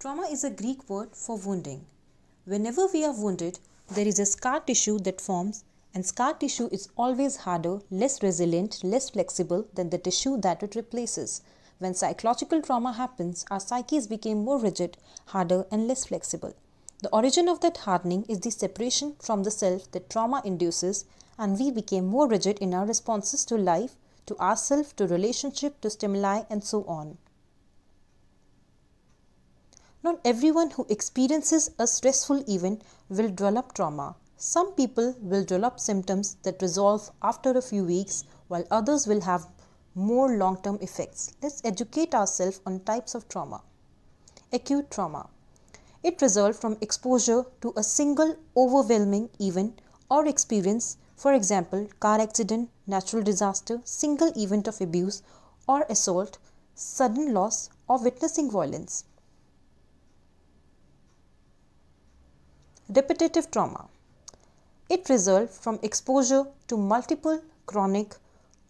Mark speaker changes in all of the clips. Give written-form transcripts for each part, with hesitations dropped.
Speaker 1: Trauma is a Greek word for wounding. Whenever we are wounded, there is a scar tissue that forms, and scar tissue is always harder, less resilient, less flexible than the tissue that it replaces. When psychological trauma happens, our psyches became more rigid, harder, and less flexible. The origin of that hardening is the separation from the self that trauma induces, and we became more rigid in our responses to life, to ourselves, to relationship, to stimuli, and so on. Not everyone who experiences a stressful event will develop trauma. Some people will develop symptoms that resolve after a few weeks, while others will have more long-term effects. Let's educate ourselves on types of trauma. Acute trauma. It results from exposure to a single overwhelming event or experience, for example, car accident, natural disaster, single event of abuse or assault, sudden loss, or witnessing violence. Repetitive trauma. It results from exposure to multiple chronic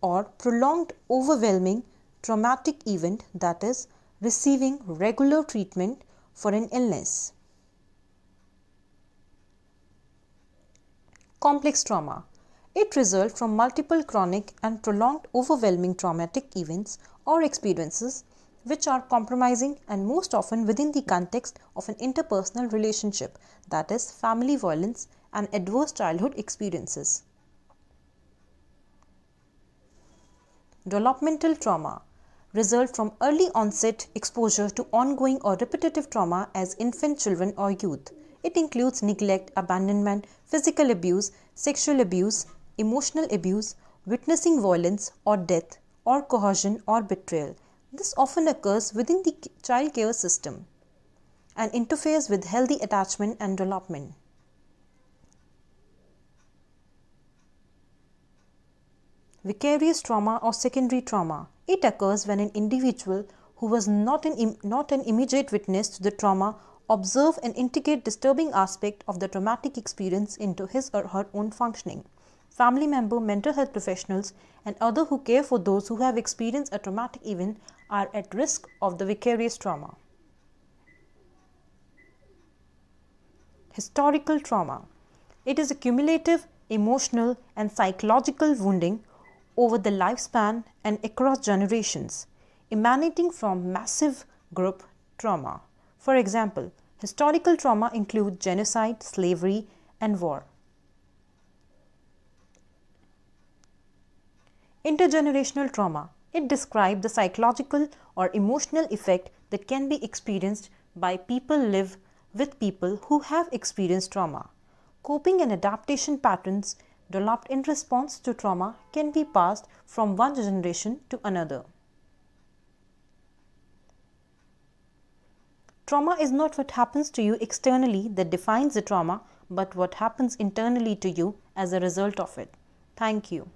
Speaker 1: or prolonged overwhelming traumatic event, that is, receiving regular treatment for an illness. Complex trauma. It results from multiple chronic and prolonged overwhelming traumatic events or experiences which are compromising and most often within the context of an interpersonal relationship, that is, family violence and adverse childhood experiences. Developmental trauma results from early onset exposure to ongoing or repetitive trauma as infant, children, or youth. It includes neglect, abandonment, physical abuse, sexual abuse, emotional abuse, witnessing violence or death, or coercion or betrayal. This often occurs within the child care system and interferes with healthy attachment and development. Vicarious trauma or secondary trauma. It occurs when an individual who was not an immediate witness to the trauma observe and integrate disturbing aspect of the traumatic experience into his or her own functioning. Family member, mental health professionals, and others who care for those who have experienced a traumatic event are at risk of the vicarious trauma. Historical trauma. It is a cumulative, emotional, and psychological wounding over the lifespan and across generations, emanating from massive group trauma. For example, historical trauma includes genocide, slavery, and war. Intergenerational trauma. It describes the psychological or emotional effect that can be experienced by people live with people who have experienced trauma. Coping and adaptation patterns developed in response to trauma can be passed from one generation to another. Trauma is not what happens to you externally that defines the trauma, but what happens internally to you as a result of it. Thank you.